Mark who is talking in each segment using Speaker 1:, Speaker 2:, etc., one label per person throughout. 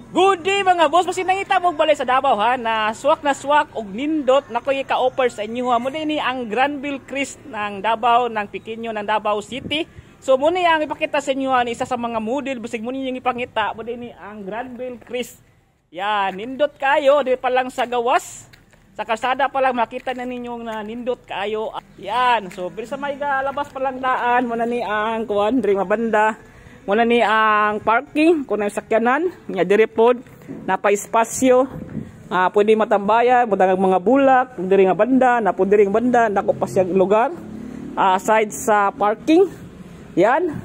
Speaker 1: Good day mga boss, kasi nangita mo balay sa Davao ha, na swak og nindot na ko ika-offer sa inyo ha. Muna ini ang Granville Crest ng Davao, ng Pequeño ng Davao City. So muna ang ipakita sa inyo ha, isa sa mga model, busig muna yung ipangita. Muna ini ang Granville Crest. Yan, nindot kayo, di pa lang sa gawas. Sa kalsada pa lang makita na ninyo na nindot kayo. Yan, so bisa may labas pa lang daan, muna ni ang kuwan, diri mabanda. Muna ni ang parking, kung ang sakyanan, nga diri pod, napa-espasyo, pwede matambayan, pwede mga bulak, diri nga banda, napo diri nga banda, nako pa siyang lugar, aside sa parking, yan,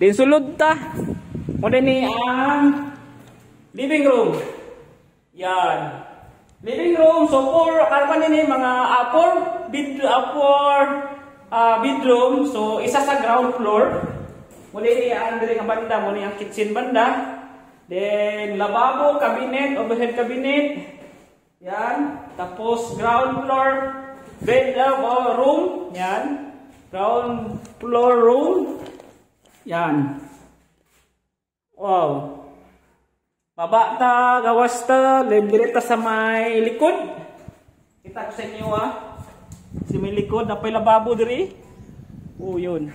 Speaker 1: din sulod ta, muna ni ang living room, yan, living room, so for, karpan ni mga bedroom, so isa sa ground floor. Muli ni ang diri nga banda, muli ang kitchen banda. Then lababo, cabinet, overhead cabinet. Yan. Tapos ground floor bed room. Yan. Ground floor room. Yan. Wow. Baba ta, gawas ta, libre ta sa may likod. Kita ko sa inyo si may likod, napay lababo diri. Oh, yun.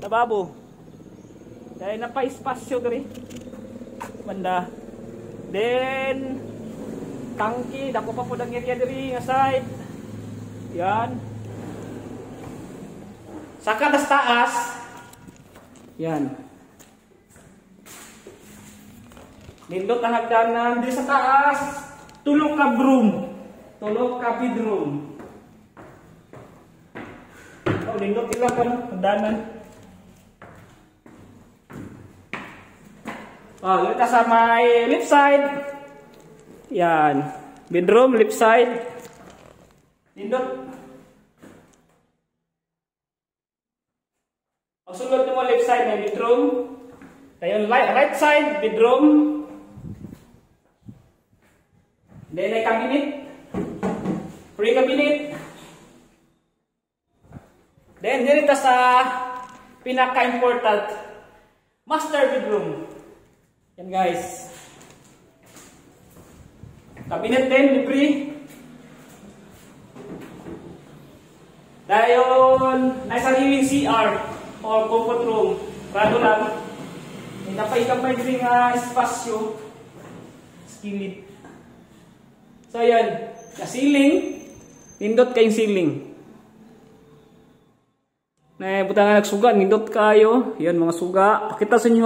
Speaker 1: Lababo. Dahil napa-espasyo diri banda. Then tangki, dako pa po ang area diri nga side. Yan. Saka tas taas. Yan. Nindot ang hagdanan diri sa taas. Tulog ka room. Tulog ka bedroom. Oh, nindot ilang ka hagdanan. Oh, kita sa may left side. Yan. Bedroom, left side. Nindot. Ang sulod mo left side may bedroom. Ayun, right side, bedroom. Then ay cabinet. Free cabinet. Then dito sa pinaka-important master bedroom. Yan guys. Cabinet din, libre. Dayon, nasa sariling CR or comfort room. Rado lang. May napaikamay din nga espasyo. Skillet. So yan. Na ceiling. Nindot kayong ceiling. Na butangan nagsuga. Nindot kayo. Yan mga suga. Pakita sa inyo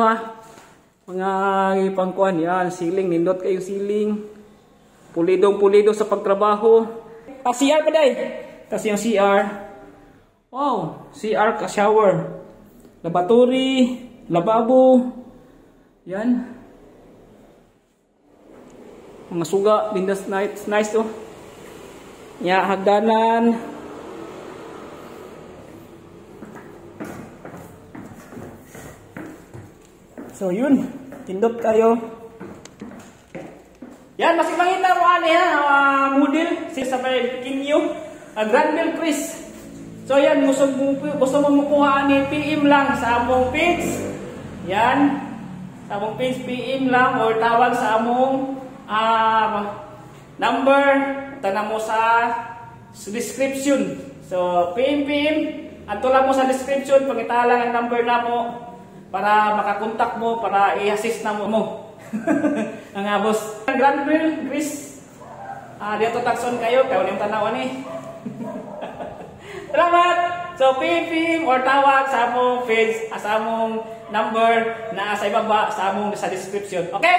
Speaker 1: mga ipangkuan yan, ceiling, nindot kayo ceiling. Pulidong-pulido sa pagtrabaho. CR pa day. Tapos yung CR. Wow, CR ka shower. Lavatory, lababo. Yan. Mga suga, lindas nice to. Ya, hagdanan. So yun, tindot kayo. Yan, masig mangita mo model sa Pequeño, Granville Crest. So yan, gusto mo makuha ni PM lang sa among page. Yan, sa among page PM lang or tawag sa among number, tanong mo sa description. So PM, ato lang mo sa description, pangita lang ang number na mo. Para makakontak mo, para i-assist na mo. Ang boss. Granville Crest. Dito takson kayo. Kayo yung tanawan Salamat! So, PM or tawag sa among page, sa among number na sa ibaba, sa among sa description. Okay?